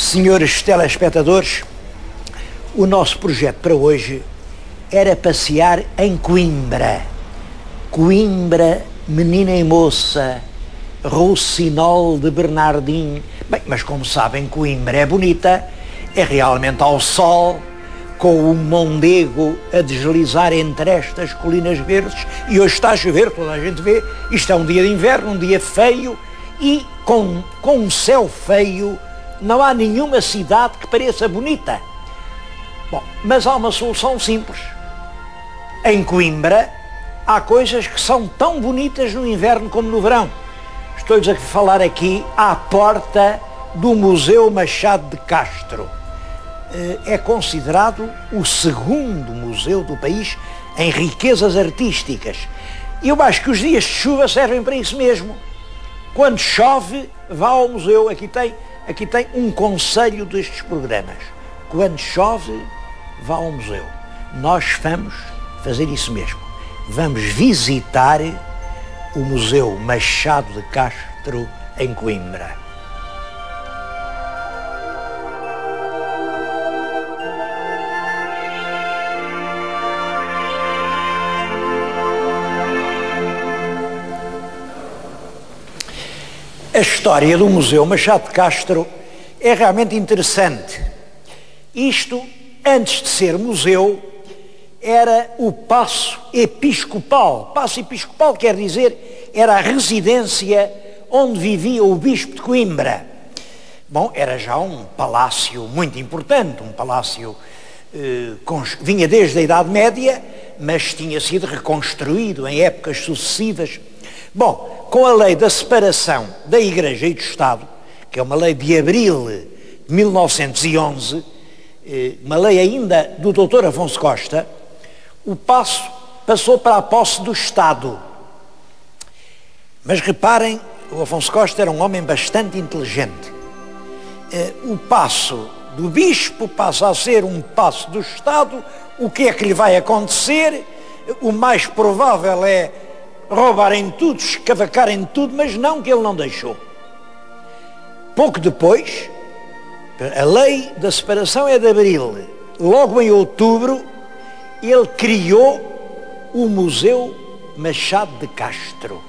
Senhores telespectadores, o nosso projeto para hoje era passear em Coimbra. Coimbra, menina e moça, Rocinol de Bernardim. Bem, mas como sabem, Coimbra é bonita, é realmente ao sol, com o Mondego a deslizar entre estas colinas verdes, e hoje está a chover, toda a gente vê, isto é um dia de inverno, um dia feio, e com um céu feio, não há nenhuma cidade que pareça bonita. Bom, mas há uma solução simples. Em Coimbra há coisas que são tão bonitas no inverno como no verão. Estou-lhes a falar aqui à porta do Museu Machado de Castro. É considerado o segundo museu do país em riquezas artísticas. E eu acho que os dias de chuva servem para isso mesmo. Quando chove, vá ao museu. Aqui tem um conselho destes programas. Quando chove, vá ao museu. Nós vamos fazer isso mesmo. Vamos visitar o Museu Machado de Castro em Coimbra. A história do Museu Machado de Castro é realmente interessante. Isto, antes de ser museu, era o Paço Episcopal. Paço Episcopal quer dizer, era a residência onde vivia o Bispo de Coimbra. Bom, era já um palácio muito importante, um palácio vinha desde a Idade Média, mas tinha sido reconstruído em épocas sucessivas. Bom, com a lei da separação da Igreja e do Estado, que é uma lei de abril de 1911, uma lei ainda do Dr. Afonso Costa, o Paço passou para a posse do Estado. Mas reparem, o Afonso Costa era um homem bastante inteligente. O Paço do Bispo passa a ser um Paço do Estado. O que é que lhe vai acontecer? O mais provável é roubarem tudo, escavacarem tudo, mas não, que ele não deixou. Pouco depois, a lei da separação é de abril, logo em outubro, ele criou o Museu Machado de Castro.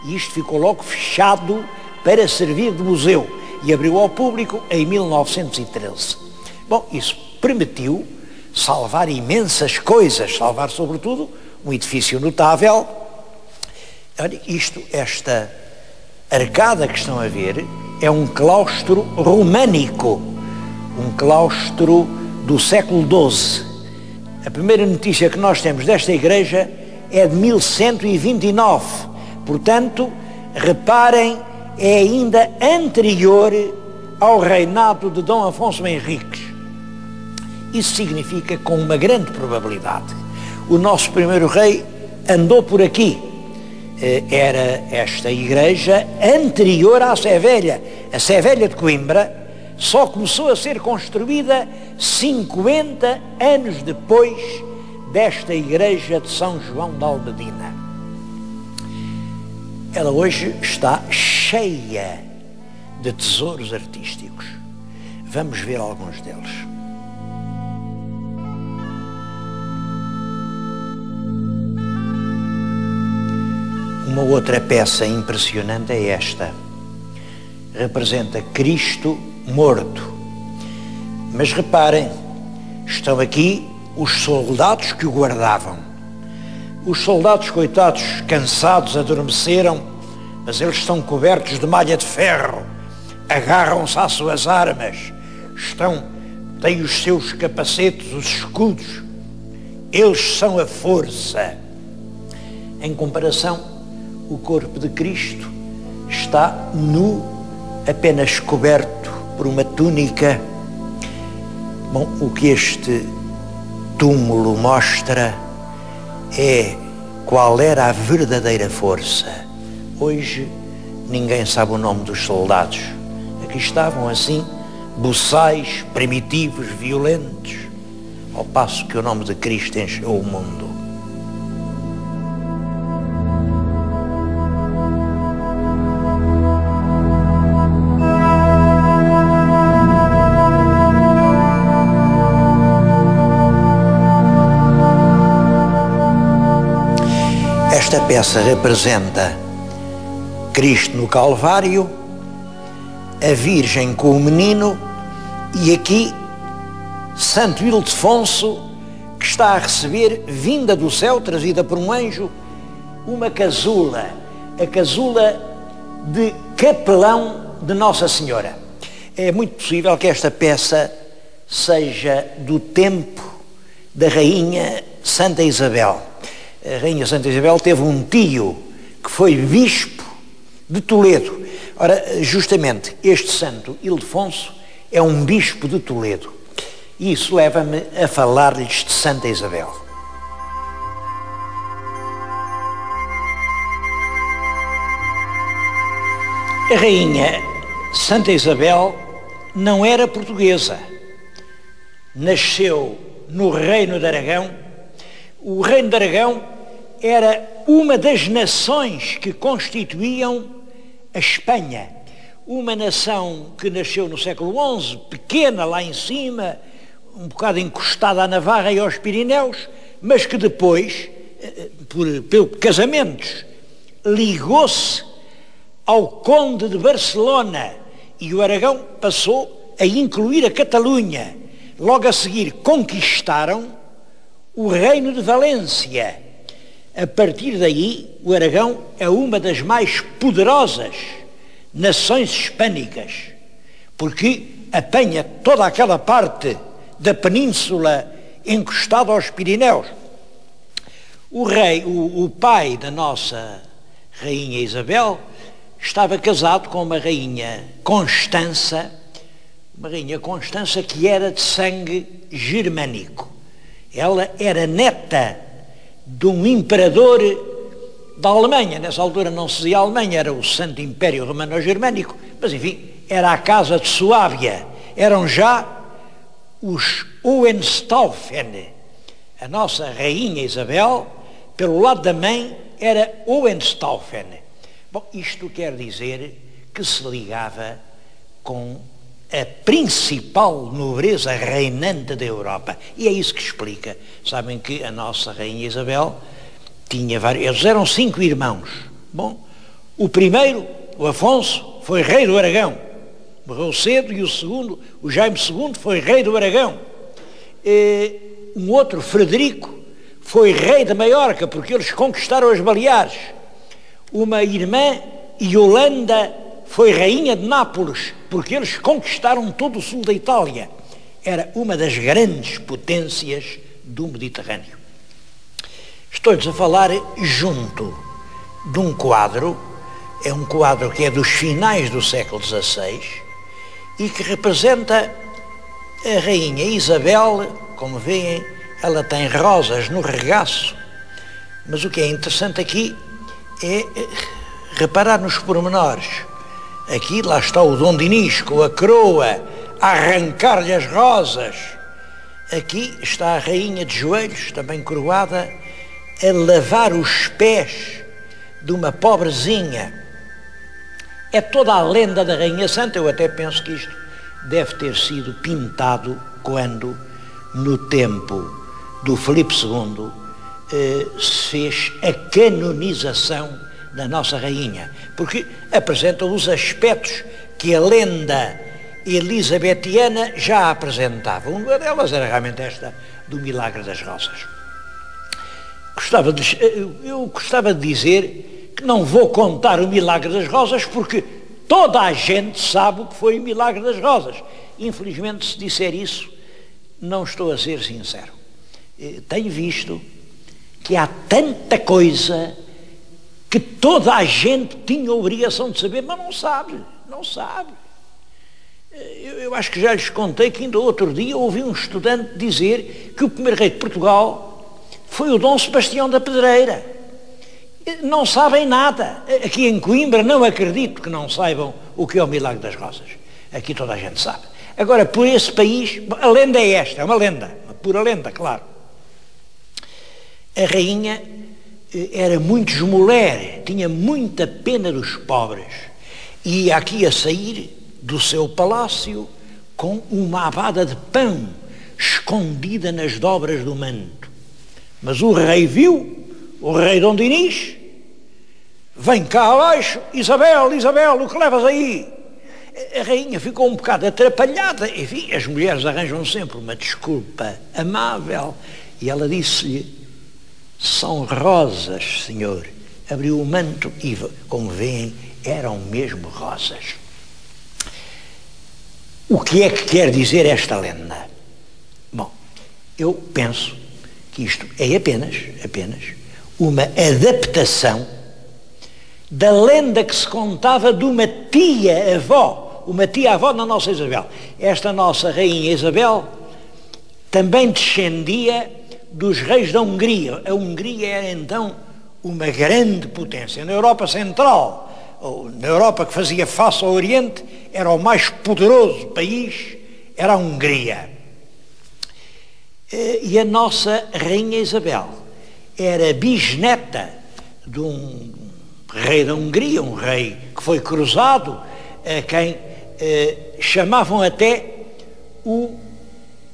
E isto ficou logo fechado para servir de museu e abriu ao público em 1913. Bom, isso permitiu salvar imensas coisas, salvar sobretudo um edifício notável. Olha, esta arcada que estão a ver é um claustro românico, um claustro do século XII. A primeira notícia que nós temos desta igreja é de 1129. Portanto, reparem, é ainda anterior ao reinado de Dom Afonso Henriques. Isso significa, com uma grande probabilidade, o nosso primeiro rei andou por aqui. Era esta igreja anterior à Sé Velha. A Sé Velha de Coimbra só começou a ser construída 50 anos depois desta igreja de São João de Almedina. Ela hoje está cheia de tesouros artísticos. Vamos ver alguns deles. Uma outra peça impressionante é esta. Representa Cristo morto. Mas reparem, estão aqui os soldados que o guardavam. Os soldados, coitados, cansados, adormeceram, mas eles estão cobertos de malha de ferro, agarram-se às suas armas, têm os seus capacetes, os escudos. Eles são a força. Em comparação, o corpo de Cristo está nu, apenas coberto por uma túnica. Bom, o que este túmulo mostra é qual era a verdadeira força. Hoje ninguém sabe o nome dos soldados. Aqui estavam assim, boçais, primitivos, violentos, ao passo que o nome de Cristo encheu o mundo. peça representa Cristo no Calvário, a Virgem com o menino e aqui Santo Ildefonso, que está a receber, vinda do céu, trazida por um anjo, uma casula, a casula de capelão de Nossa Senhora. É muito possível que esta peça seja do tempo da Rainha Santa Isabel. A Rainha Santa Isabel teve um tio que foi bispo de Toledo. Ora, justamente este Santo Ildefonso é um bispo de Toledo. E isso leva-me a falar-lhes de Santa Isabel. A Rainha Santa Isabel não era portuguesa. Nasceu no Reino de Aragão. O Reino de Aragão era uma das nações que constituíam a Espanha. Uma nação que nasceu no século XI, pequena lá em cima, um bocado encostada à Navarra e aos Pirineus, mas que depois, por casamentos, ligou-se ao Conde de Barcelona e o Aragão passou a incluir a Catalunha. Logo a seguir conquistaram o Reino de Valência. A partir daí, o Aragão é uma das mais poderosas nações hispânicas, porque apanha toda aquela parte da península encostada aos Pirineus. O pai da nossa Rainha Isabel estava casado com uma rainha Constança que era de sangue germânico. Ela era neta de um imperador da Alemanha. Nessa altura não se dizia Alemanha, era o Santo Império Romano-Germânico, mas enfim, era a casa de Suábia. Eram já os Hohenstaufen. A nossa Rainha Isabel, pelo lado da mãe, era Hohenstaufen. Bom, isto quer dizer que se ligava com a principal nobreza reinante da Europa. E é isso que explica. Sabem que a nossa Rainha Isabel tinha vários... Eles eram 5 irmãos. Bom, o primeiro, o Afonso, foi rei do Aragão. Morreu cedo. E o segundo, o Jaime II, foi rei do Aragão. Um outro, Frederico, foi rei de Maiorca, porque eles conquistaram as Baleares. Uma irmã, Iolanda, foi rainha de Nápoles, porque eles conquistaram todo o sul da Itália. Era uma das grandes potências do Mediterrâneo. Estou-lhes a falar junto de um quadro, é um quadro que é dos finais do século XVI e que representa a Rainha Isabel. Como veem, ela tem rosas no regaço, mas o que é interessante aqui é reparar nos pormenores. Aqui, lá está o Dom Dinis com a coroa a arrancar-lhe as rosas. Aqui está a rainha de joelhos, também coroada, a lavar os pés de uma pobrezinha. É toda a lenda da Rainha Santa. Eu até penso que isto deve ter sido pintado quando, no tempo do Filipe II, se fez a canonização da nossa rainha, porque apresenta os aspectos que a lenda elisabetiana já apresentava. Uma delas era realmente esta do milagre das rosas. Eu gostava de dizer que não vou contar o milagre das rosas, porque toda a gente sabe o que foi o milagre das rosas. Infelizmente, se disser isso, não estou a ser sincero. Tenho visto que há tanta coisa que toda a gente tinha a obrigação de saber, mas não sabe. Eu acho que já lhes contei que ainda outro dia ouvi um estudante dizer que o primeiro rei de Portugal foi o Dom Sebastião da Pedreira. Não sabem nada. Aqui em Coimbra não acredito que não saibam o que é o milagre das rosas. Aqui toda a gente sabe. Agora, por esse país, a lenda é esta, é uma lenda, uma pura lenda, claro. A rainha era muito esmoler, tinha muita pena dos pobres, e ia aqui a sair do seu palácio com uma abada de pão escondida nas dobras do manto. Mas o rei viu, o rei Dom Dinis, vem cá abaixo, Isabel, Isabel, o que levas aí? A rainha ficou um bocado atrapalhada, enfim, as mulheres arranjam sempre uma desculpa amável, e ela disse-lhe, são rosas, senhor. Abriu o manto e, como veem, eram mesmo rosas. O que é que quer dizer esta lenda? Bom, eu penso que isto é apenas uma adaptação da lenda que se contava de uma tia-avó da nossa Isabel. Esta nossa rainha Isabel também descendia dos reis da Hungria. A Hungria era então uma grande potência. Na Europa Central, ou na Europa que fazia face ao Oriente, era o mais poderoso país, era a Hungria. E a nossa rainha Isabel era bisneta de um rei da Hungria, um rei que foi cruzado, a quem chamavam até o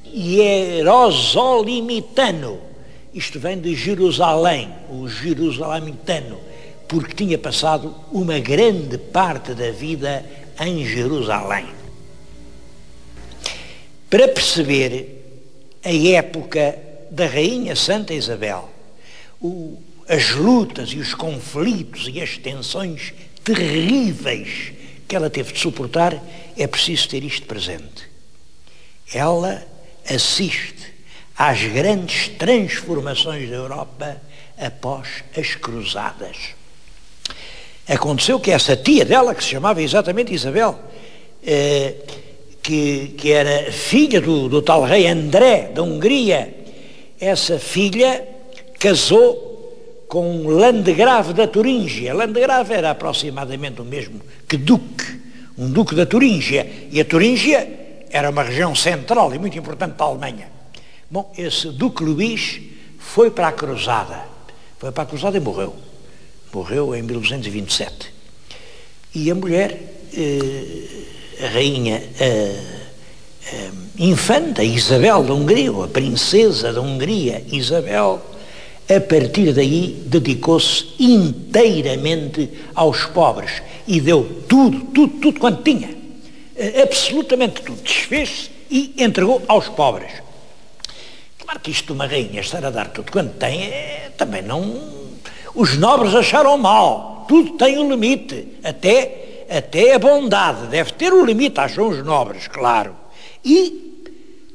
Hierosolimitano. Isto vem de Jerusalém, o Jerusalimitano, porque tinha passado uma grande parte da vida em Jerusalém. Para perceber a época da Rainha Santa Isabel, as lutas e os conflitos e as tensões terríveis que ela teve de suportar, é preciso ter isto presente. Ela assiste às grandes transformações da Europa após as cruzadas. Aconteceu que essa tia dela, que se chamava exatamente Isabel, que era filha do tal rei André da Hungria, essa filha casou com um landgrave da Turíngia. Landgrave era aproximadamente o mesmo que duque, um duque da Turíngia, e a Turíngia era uma região central e muito importante para a Alemanha. Bom, esse duque Luís foi para a cruzada e morreu em 1227, e a mulher, a rainha, a infanta Isabel da Hungria, ou a princesa da Hungria Isabel, a partir daí dedicou-se inteiramente aos pobres e deu tudo quanto tinha, absolutamente tudo, desfez-se e entregou aos pobres. Claro que isto de uma rainha estar a dar tudo quanto tem, também não... Os nobres acharam mal, tudo tem um limite, até a bondade deve ter um limite, acham os nobres, claro. E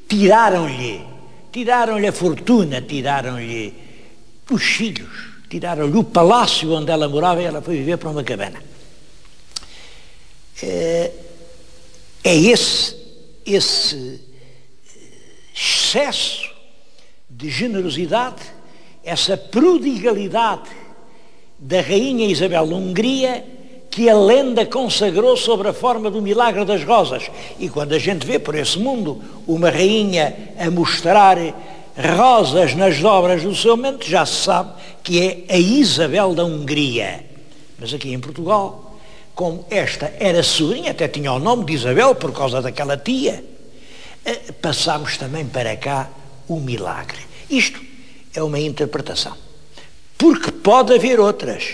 tiraram-lhe a fortuna, tiraram-lhe os filhos, tiraram-lhe o palácio onde ela morava, e ela foi viver para uma cabana. É esse excesso de generosidade, essa prodigalidade da rainha Isabel da Hungria, que a lenda consagrou sob a forma do milagre das rosas. E quando a gente vê por esse mundo uma rainha a mostrar rosas nas dobras do seu manto, já se sabe que é a Isabel da Hungria. Mas aqui em Portugal, como esta era sobrinha, até tinha o nome de Isabel por causa daquela tia, passámos também para cá o milagre. Isto é uma interpretação, porque pode haver outras,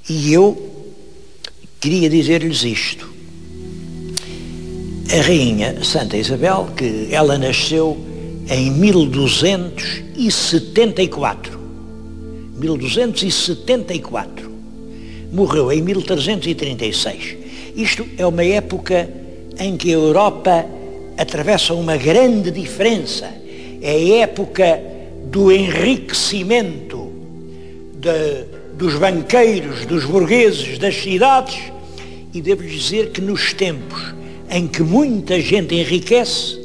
e eu queria dizer-lhes isto. A rainha Santa Isabel, que ela nasceu em 1274, morreu em 1336. Isto é uma época em que a Europa atravessa uma grande diferença. É a época do enriquecimento dos banqueiros, dos burgueses, das cidades, e devo dizer que nos tempos em que muita gente enriquece,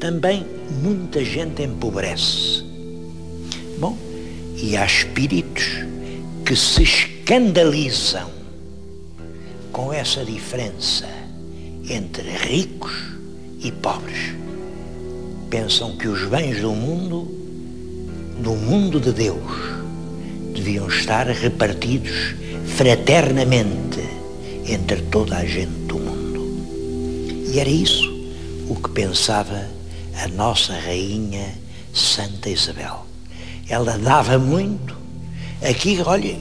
também muita gente empobrece. Bom, e há espíritos que se escandalizam com essa diferença entre ricos e pobres. Pensam que os bens do mundo de Deus, deviam estar repartidos fraternamente entre toda a gente do mundo. E era isso o que pensava a nossa rainha Santa Isabel. Ela dava muito, aqui, olha,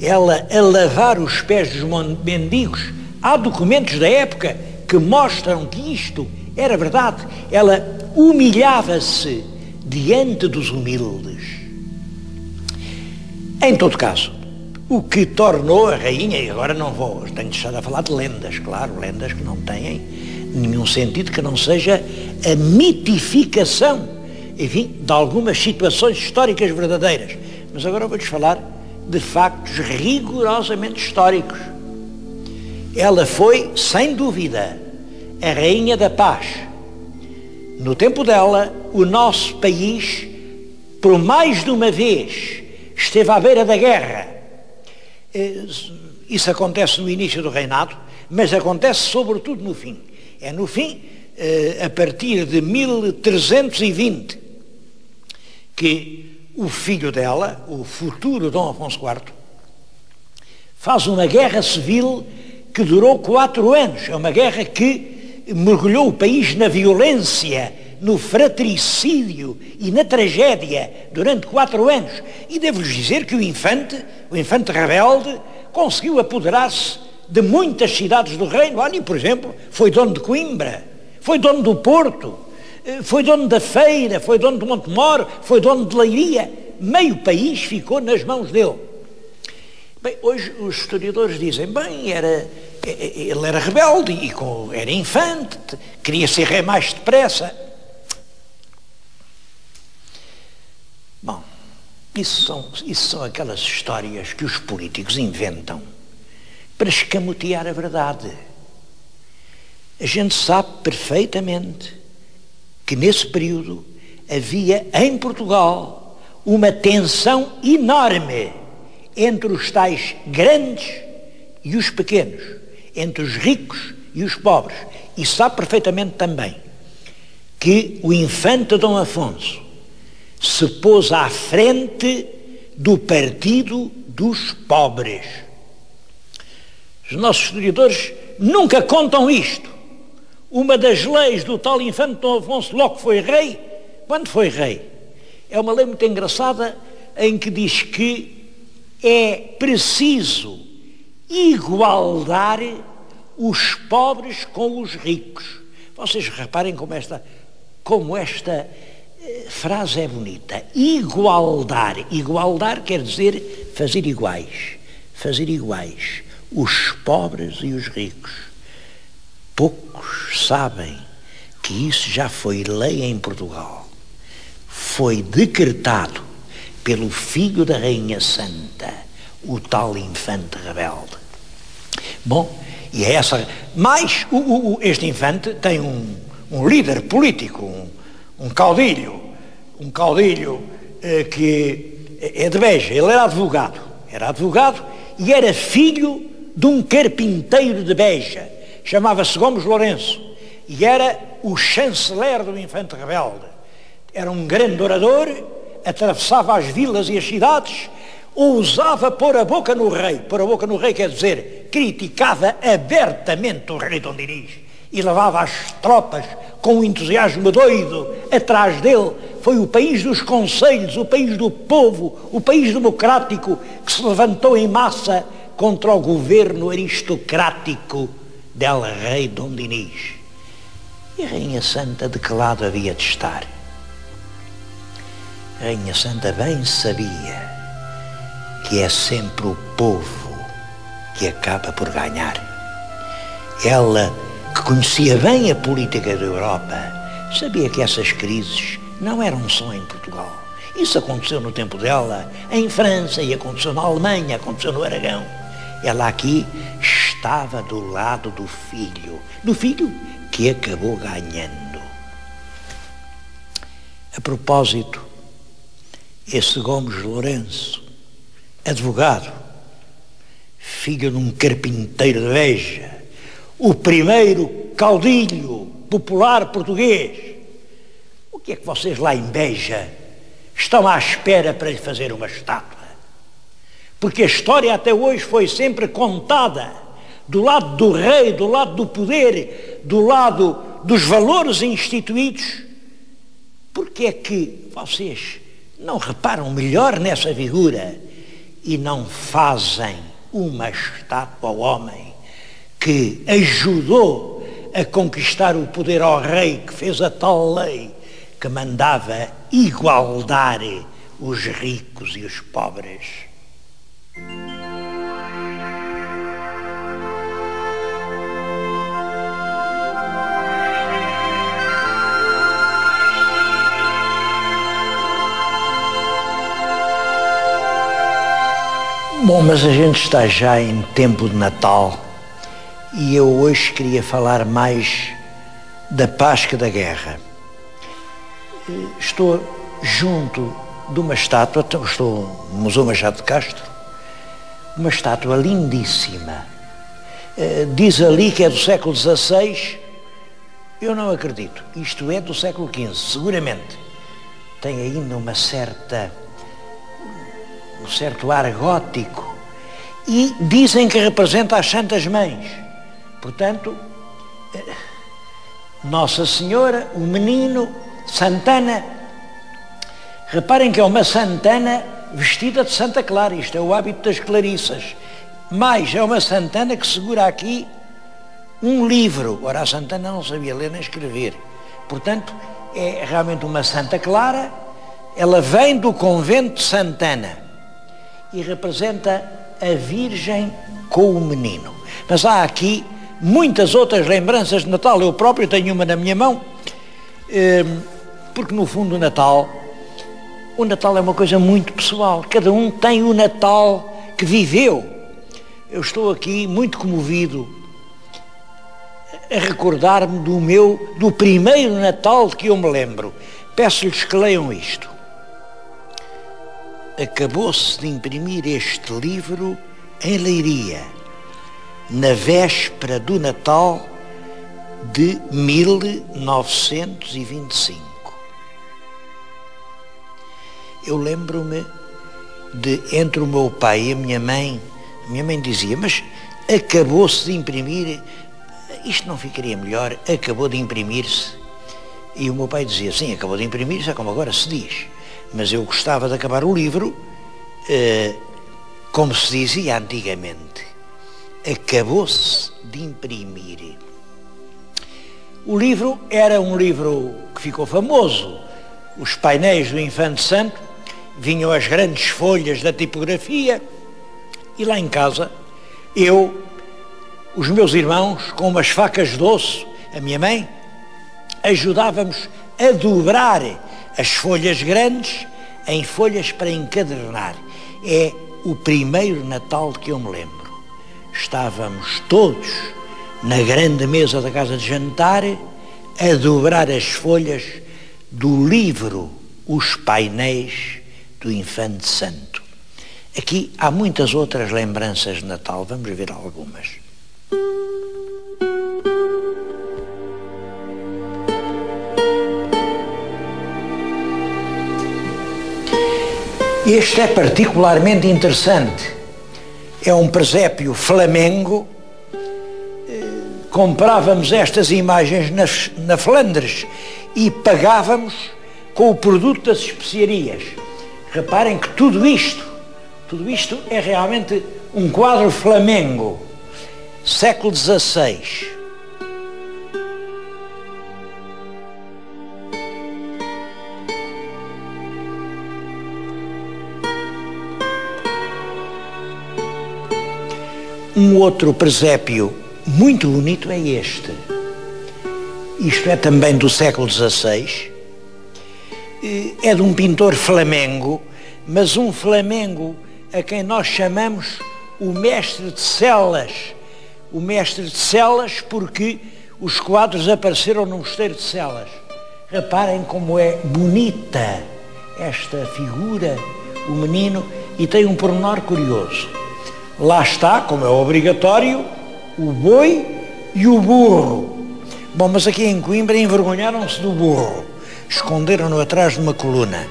ela a lavar os pés dos mendigos. Há documentos da época que mostram que isto era verdade. Ela humilhava-se diante dos humildes. Em todo caso, o que tornou a rainha, e agora não vou, tenho deixado a falar de lendas, claro, lendas que não têm nenhum sentido que não seja a mitificação, enfim, de algumas situações históricas verdadeiras. Mas agora vou-lhes falar de factos rigorosamente históricos. Ela foi, sem dúvida, a rainha da paz. No tempo dela, o nosso país, por mais de uma vez, esteve à beira da guerra. Isso acontece no início do reinado, mas acontece sobretudo no fim. É no fim, a partir de 1320, que o filho dela, o futuro Dom Afonso IV, faz uma guerra civil que durou 4 anos. É uma guerra que mergulhou o país na violência, no fratricídio e na tragédia durante 4 anos. E devo-lhes dizer que o infante rebelde, conseguiu apoderar-se de muitas cidades do reino. Olha, por exemplo, foi dono de Coimbra, foi dono do Porto, foi dono da Feira, foi dono de Montemor, foi dono de Leiria. Meio país ficou nas mãos dele. Bem, hoje os historiadores dizem, bem, ele era rebelde e era infante, queria ser rei mais depressa. Bom, isso são aquelas histórias que os políticos inventam para escamotear a verdade. A gente sabe perfeitamente que nesse período havia em Portugal uma tensão enorme entre os tais grandes e os pequenos, entre os ricos e os pobres. E sabe perfeitamente também que o infante Dom Afonso se pôs à frente do partido dos pobres. Os nossos historiadores nunca contam isto. Uma das leis do tal infante Dom Afonso, logo que foi rei, quando foi rei, é uma lei muito engraçada em que diz que é preciso igualar os pobres com os ricos. Vocês reparem como esta frase é bonita. Igualdar quer dizer fazer iguais os pobres e os ricos. Poucos sabem que isso já foi lei em Portugal. Foi decretado pelo filho da Rainha Santa, o tal infante rebelde. Bom, e é essa. Mas este infante tem um líder político, um caudilho que é de Beja. Ele era advogado e era filho de um carpinteiro de Beja. Chamava-se Gomes Lourenço e era o chanceler do infante rebelde. Era um grande orador, atravessava as vilas e as cidades, ousava pôr a boca no rei. Pôr a boca no rei quer dizer, criticava abertamente o rei Dom Dinis e levava as tropas com um entusiasmo doido atrás dele. Foi o país dos conselhos, o país do povo, o país democrático que se levantou em massa contra o governo aristocrático del rei Dom Dinis. E a Rainha Santa de que lado havia de estar? A Rainha Santa bem sabia que é sempre o povo que acaba por ganhar. Ela, que conhecia bem a política da Europa, sabia que essas crises não eram só em Portugal. Isso aconteceu no tempo dela, em França, e aconteceu na Alemanha, aconteceu no Aragão. Ela aqui estava do lado do filho que acabou ganhando. A propósito, esse Gomes Lourenço, advogado, filho de um carpinteiro de Beja, o primeiro caudilho popular português, o que é que vocês lá em Beja estão à espera para lhe fazer uma estátua? Porque a história até hoje foi sempre contada do lado do rei, do lado do poder, do lado dos valores instituídos. Porque é que vocês não reparam melhor nessa figura e não fazem uma estátua ao homem que ajudou a conquistar o poder ao rei, que fez a tal lei que mandava igualdar os ricos e os pobres. Bom, mas a gente está já em tempo de Natal e eu hoje queria falar mais da paz que da guerra. Estou junto de uma estátua, estou no Museu Machado de Castro, uma estátua lindíssima. Diz ali que é do século XVI, eu não acredito. Isto é do século XV, seguramente. Tem ainda um certo ar gótico e dizem que representa as Santas Mães. Portanto, Nossa Senhora, o menino, Santana. Reparem que é uma Santana vestida de Santa Clara, isto é o hábito das Clarissas. Mas é uma Santana que segura aqui um livro. Ora, a Santana não sabia ler nem escrever. Portanto, é realmente uma Santa Clara. Ela vem do convento de Santana e representa a Virgem com o menino. Mas há aqui muitas outras lembranças de Natal. Eu próprio tenho uma na minha mão, porque no fundo o Natal é uma coisa muito pessoal. Cada um tem o Natal que viveu. Eu estou aqui muito comovido a recordar-me do primeiro Natal de que eu me lembro. Peço-lhes que leiam isto. Acabou-se de imprimir este livro em Leiria, na véspera do Natal de 1925. Eu lembro-me de, entre o meu pai e a minha mãe dizia, mas acabou-se de imprimir, isto não ficaria melhor, acabou de imprimir-se. E o meu pai dizia, sim, acabou de imprimir-se, é como agora se diz. Mas eu gostava de acabar o livro, como se dizia antigamente, acabou-se de imprimir. O livro era um livro que ficou famoso. Os painéis do Infante Santo, vinham as grandes folhas da tipografia e lá em casa, eu, os meus irmãos, com umas facas de osso, a minha mãe, ajudávamos a dobrar as folhas grandes em folhas para encadernar. É o primeiro Natal de que eu me lembro. Estávamos todos na grande mesa da casa de jantar a dobrar as folhas do livro Os Painéis do Infante Santo. Aqui há muitas outras lembranças de Natal, vamos ver algumas. Este é particularmente interessante. É um presépio flamengo. Comprávamos estas imagens na Flandres e pagávamos com o produto das especiarias. Reparem que tudo isto é realmente um quadro flamengo, século XVI. Um outro presépio muito bonito é este. Isto é também do século XVI. É de um pintor flamengo, mas um flamengo a quem nós chamamos o mestre de Celas. O mestre de Celas porque os quadros apareceram no mosteiro de Celas. Reparem como é bonita esta figura, o menino, e tem um pormenor curioso. Lá está, como é obrigatório, o boi e o burro. Bom, mas aqui em Coimbra envergonharam-se do burro. Esconderam-no atrás de uma coluna.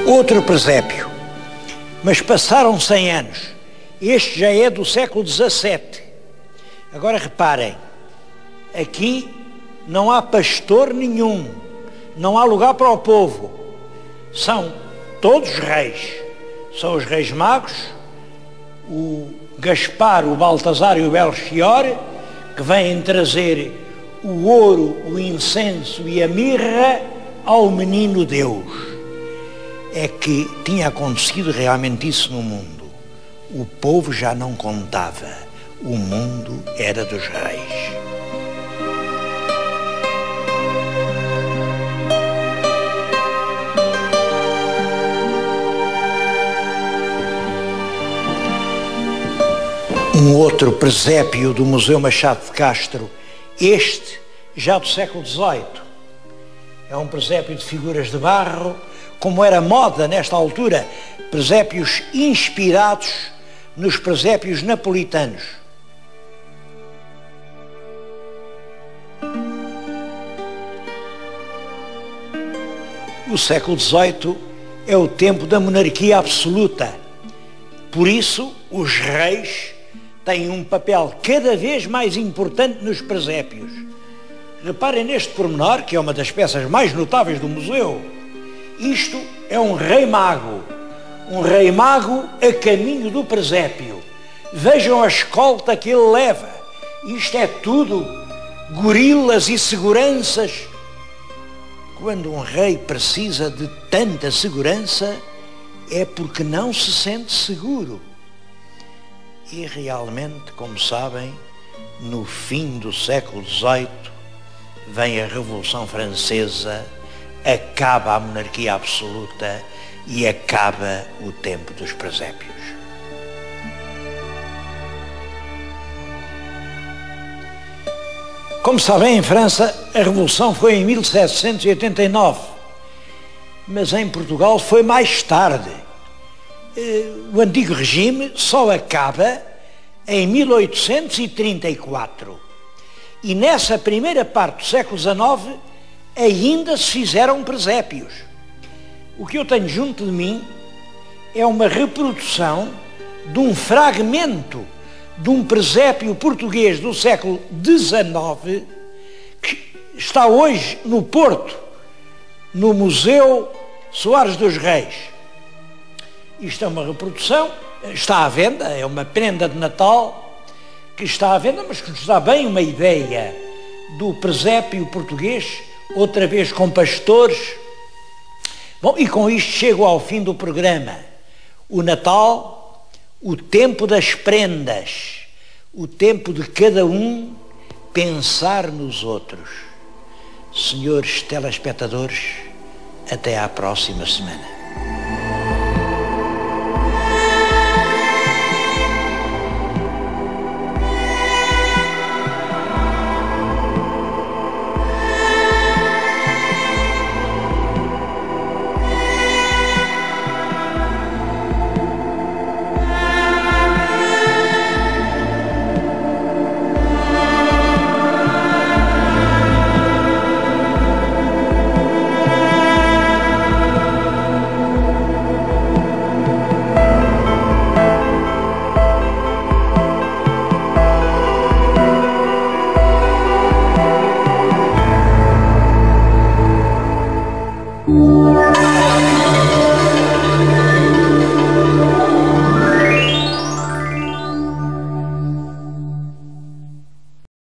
Outro presépio. Mas passaram 100 anos. Este já é do século XVII. Agora reparem, aqui não há pastor nenhum, não há lugar para o povo. São todos reis. São os reis magos, o Gaspar, o Baltazar e o Belchior, que vêm trazer o ouro, o incenso e a mirra ao menino Deus. É que tinha acontecido realmente isso no mundo. O povo já não contava, o mundo era dos reis. Um outro presépio do Museu Machado de Castro, este já do século XVIII. É um presépio de figuras de barro, como era moda nesta altura, presépios inspirados nos presépios napolitanos. O século XVIII é o tempo da monarquia absoluta. Por isso, os reis têm um papel cada vez mais importante nos presépios. Reparem neste pormenor, que é uma das peças mais notáveis do museu. Isto é um rei mago a caminho do presépio. Vejam a escolta que ele leva. Isto é tudo gorilas e seguranças. Quando um rei precisa de tanta segurança, é porque não se sente seguro. E realmente, como sabem, no fim do século XVIII, vem a Revolução Francesa, acaba a monarquia absoluta e acaba o tempo dos presépios. Como sabem, em França, a Revolução foi em 1789, mas em Portugal foi mais tarde. O antigo regime só acaba em 1834. E nessa primeira parte do século XIX ainda se fizeram presépios. O que eu tenho junto de mim é uma reprodução de um fragmento de um presépio português do século XIX que está hoje no Porto, no Museu Soares dos Reis. Isto é uma reprodução, está à venda, é uma prenda de Natal que está à venda, mas que nos dá bem uma ideia do presépio português, outra vez com pastores. Bom, e com isto chego ao fim do programa. O Natal, o tempo das prendas, o tempo de cada um pensar nos outros. Senhores telespectadores, até à próxima semana.